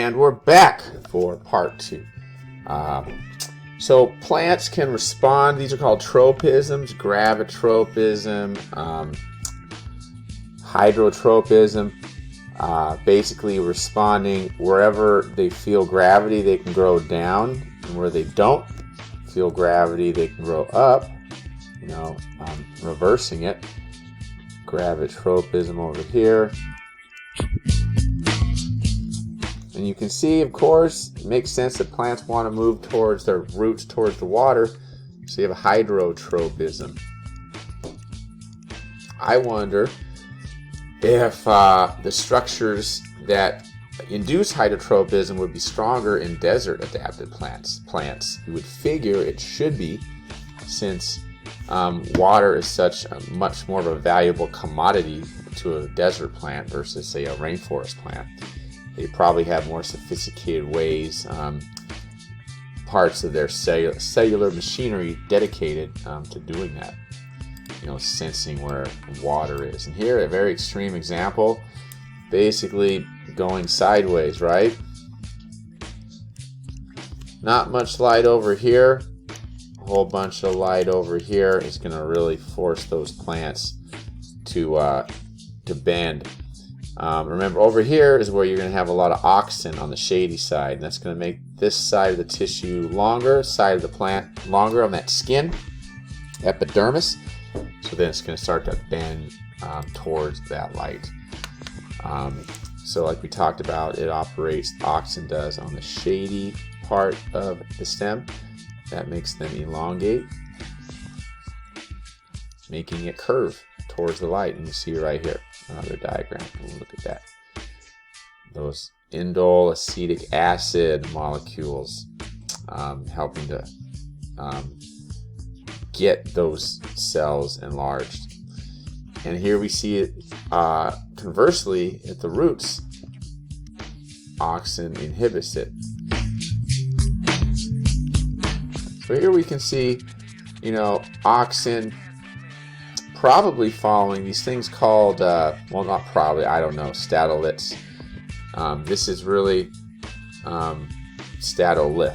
And we're back for part 2. So plants can respond. These are called tropisms: gravitropism, hydrotropism. Basically responding wherever they feel gravity, they can grow down, and where they don't feel gravity, they can grow up. Reversing it. Gravitropism over here. And you can see, of course, it makes sense that plants want to move towards their roots, towards the water. So you have hydrotropism. I wonder if the structures that induce hydrotropism would be stronger in desert adapted plants. You would figure it should be, since water is such a much more of a valuable commodity to a desert plant versus, say, a rainforest plant. They probably have more sophisticated ways, parts of their cellular machinery dedicated to doing that. Sensing where water is. And here, a very extreme example, basically going sideways, right? Not much light over here. A whole bunch of light over here is going to really force those plants to bend. Remember, over here is where you're going to have a lot of auxin on the shady side, and that's going to make this side of the tissue longer, side of the plant longer on that skin, epidermis. So then it's going to start to bend towards that light. So like we talked about, it operates, auxin does, on the shady part of the stem. That makes them elongate, making it curve towards the light. And you see it right here. Another diagram. Look at that. Those indole acetic acid molecules helping to get those cells enlarged. And here we see it conversely at the roots. Auxin inhibits it. So here we can see, auxin probably following these things called, well, not probably, I don't know, statoliths. This is really statolith.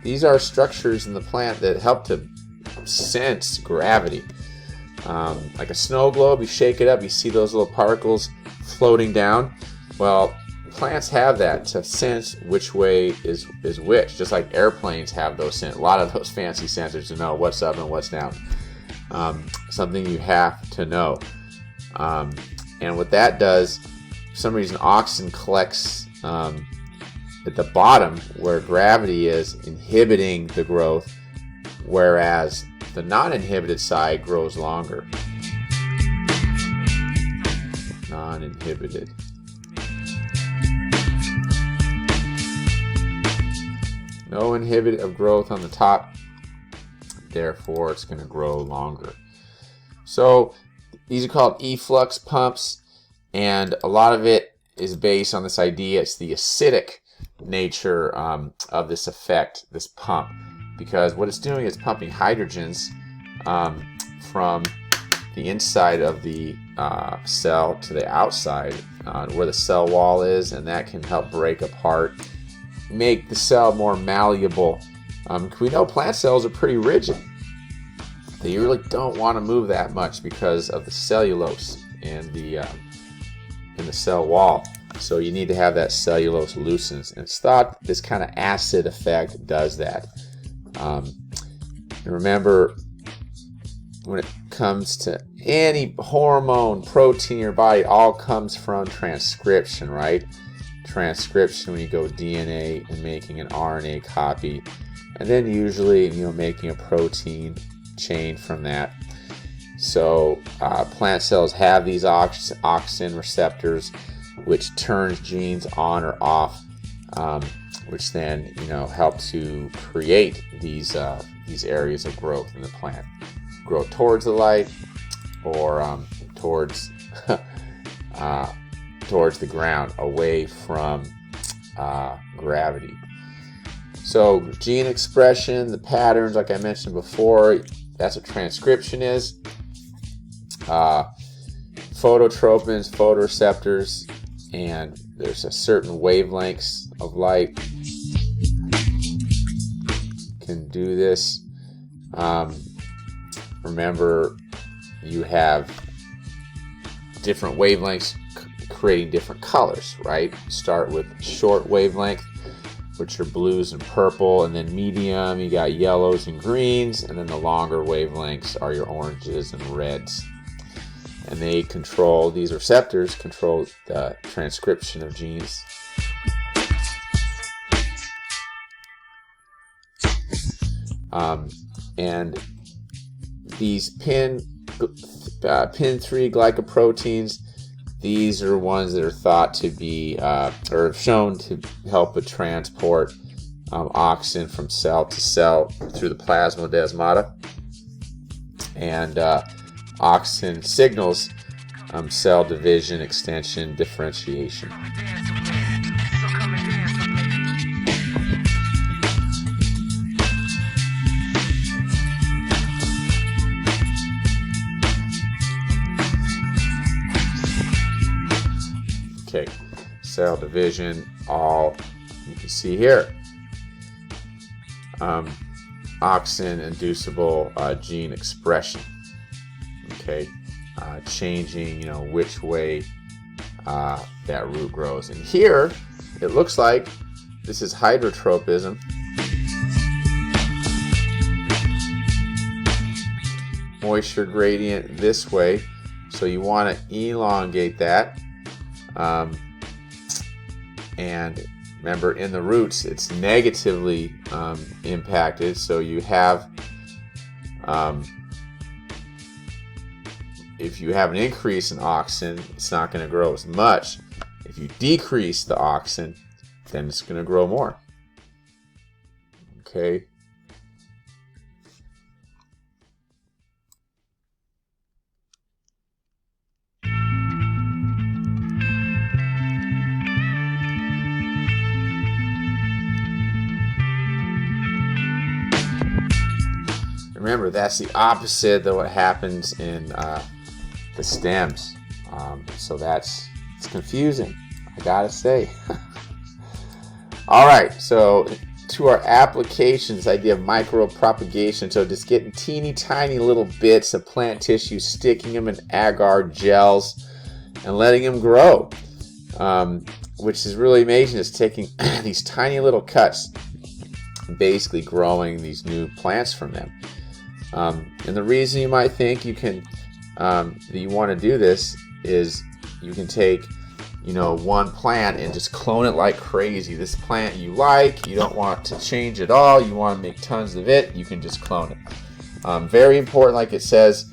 These are structures in the plant that help to sense gravity. Like a snow globe, you shake it up, you see those little particles floating down. Well, plants have that to sense which way is which, just like airplanes have those a lot of those fancy sensors to know what's up and what's down. Something you have to know. And what that does, for some reason, auxin collects at the bottom where gravity is, inhibiting the growth, whereas the non-inhibited side grows longer. Non-inhibited. No inhibit of growth on the top, therefore it's going to grow longer. So these are called Eflux pumps, and a lot of it is based on this idea. It's the acidic nature of this effect, this pump, because what it's doing is pumping hydrogens from the inside of the cell to the outside where the cell wall is, and that can help break apart, make the cell more malleable. We know plant cells are pretty rigid. They really don't want to move that much because of the cellulose in the cell wall. So you need to have that cellulose loosens. And it's thought this kind of acid effect does that. And remember, when it comes to any hormone, protein in your body, it all comes from transcription, right? Transcription, when you go DNA and making an RNA copy, and then usually making a protein chain from that. So plant cells have these auxin receptors, which turns genes on or off, which then help to create these areas of growth in the plant. Grow towards the light, or towards towards the ground, away from gravity. So gene expression, the patterns, like I mentioned before, that's what transcription is. phototropins, photoreceptors, and there's a certain wavelengths of light can do this. Remember, you have different wavelengths creating different colors, right? Start with short wavelength, which are blues and purple, and then medium, you got yellows and greens, and then the longer wavelengths are your oranges and reds. And they control, these receptors control the transcription of genes. And these pin 3 glycoproteins, these are ones that are thought to be, or shown to help with transport oxygen from cell to cell through the plasmodesmata. And oxygen signals cell division, extension, differentiation. Okay, cell division, all you can see here. Oxygen-inducible gene expression. Okay, changing, which way that root grows. And here, it looks like this is hydrotropism. Moisture gradient this way, so you want to elongate that. And remember, in the roots, it's negatively impacted, so you have, if you have an increase in auxin, it's not going to grow as much. If you decrease the auxin, then it's going to grow more. Okay. Remember, that's the opposite of what happens in the stems. So it's confusing, I gotta say. All right, so to our applications, idea of micropropagation. So just getting teeny tiny little bits of plant tissue, sticking them in agar gels, and letting them grow. Which is really amazing. It's taking these tiny little cuts, basically growing these new plants from them. And the reason you might think you can that you want to do this is you can take one plant and just clone it like crazy. This plant you like, you don't want to change it all, you want to make tons of it, you can just clone it. Very important, like it says,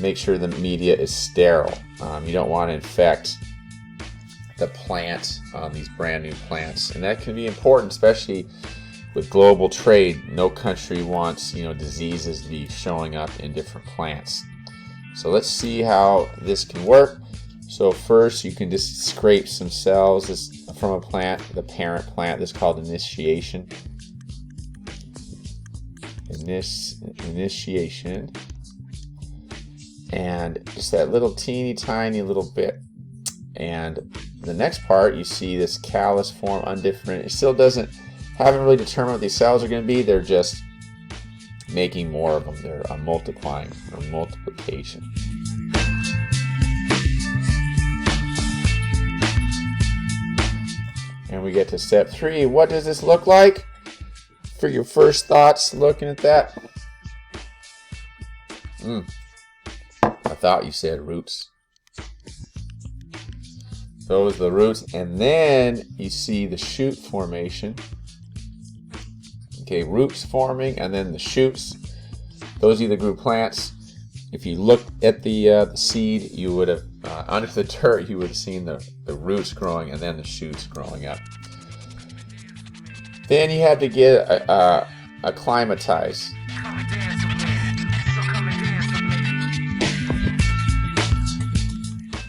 make sure the media is sterile. You don't want to infect the plant, these brand new plants, and that can be important, especially with global trade. No country wants diseases to be showing up in different plants. So let's see how this can work. So first, you can just scrape some cells from a plant, the parent plant. This is called initiation. Initiation, and just that little teeny tiny little bit. And the next part, you see this callus form, undifferent. It still haven't really determined what these cells are going to be. They're just making more of them. They're multiplying, or multiplication. And we get to step 3. What does this look like? For your first thoughts looking at that. I thought you said roots. Those are the roots. And then you see the shoot formation. Okay, roots forming, and then the shoots. Those are the group plants. If you look at the seed, you would have, under the dirt, you would have seen the roots growing and then the shoots growing up. Then you have to get acclimatized.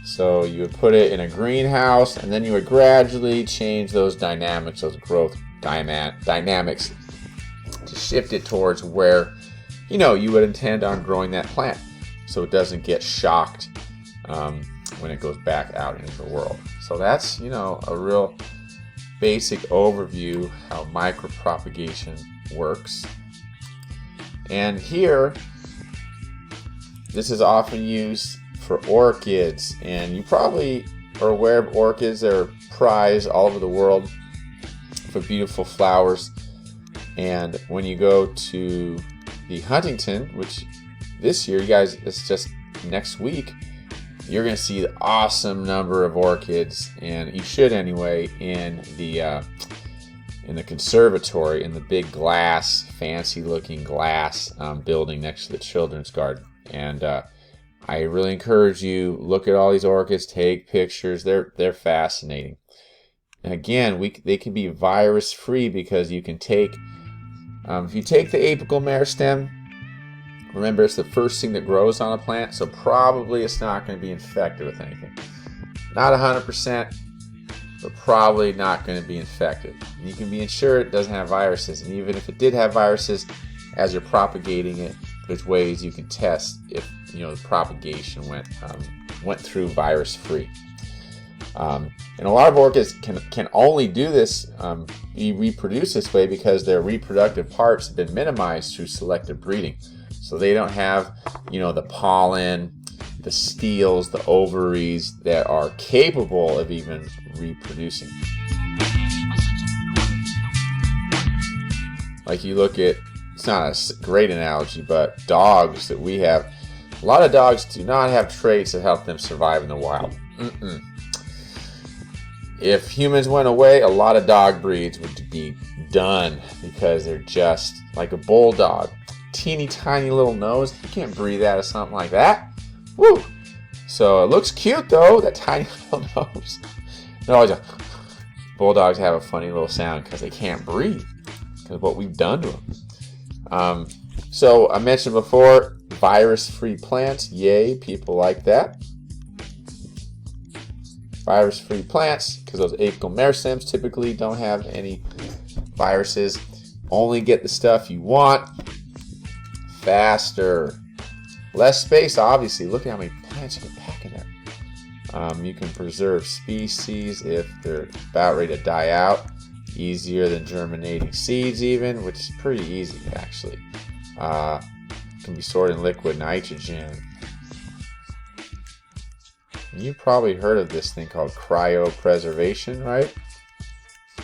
So you would put it in a greenhouse, and then you would gradually change those dynamics, those growth dynamics, to shift it towards where you would intend on growing that plant, so it doesn't get shocked when it goes back out into the world. So that's, you know, a real basic overview how micropropagation works. And here, this is often used for orchids, and you probably are aware of orchids. They're prized all over the world for beautiful flowers. And when you go to the Huntington, which this year, you guys, it's just next week, you're going to see the awesome number of orchids, and you should anyway, in the conservatory, in the big glass, fancy looking glass building next to the children's garden. And I really encourage you, look at all these orchids, take pictures. They're fascinating. And again, they can be virus free because you can take, if you take the apical meristem, remember it's the first thing that grows on a plant, so probably it's not going to be infected with anything. Not 100%, but probably not going to be infected. And you can be ensured it doesn't have viruses, and even if it did have viruses, as you're propagating it, there's ways you can test if, you know, the propagation went through virus free. And a lot of orchids can only do this, reproduce this way, because their reproductive parts have been minimized through selective breeding. So they don't have, you know, the pollen, the steels, the ovaries that are capable of even reproducing. Like you look at, it's not a great analogy, but dogs that we have, a lot of dogs do not have traits that help them survive in the wild. If humans went away, a lot of dog breeds would be done, because they're just like a bulldog. Teeny tiny little nose, you can't breathe out of something like that. Woo! So it looks cute though, that tiny little nose. No, bulldogs have a funny little sound because they can't breathe, because of what we've done to them. So I mentioned before, virus-free plants. Yay, people like that. Virus-free plants, because those apical meristems typically don't have any viruses. Only get the stuff you want. Faster. Less space, obviously. Look at how many plants you can pack in there. You can preserve species if they're about ready to die out. Easier than germinating seeds even, which is pretty easy actually. Can be stored in liquid nitrogen. You've probably heard of this thing called cryopreservation, right?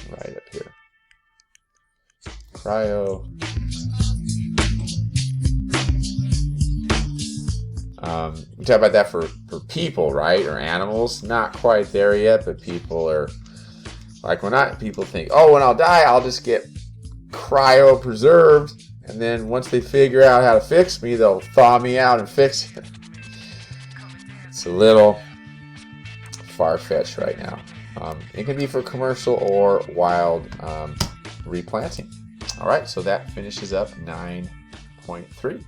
Right up here. We talk about that for people, right? Or animals. Not quite there yet, but people are like, people think, oh, when I'll die, I'll just get cryopreserved, and then once they figure out how to fix me, they'll thaw me out and fix it. It's a little far-fetched right now. It can be for commercial or wild replanting. All right, so that finishes up 9.3.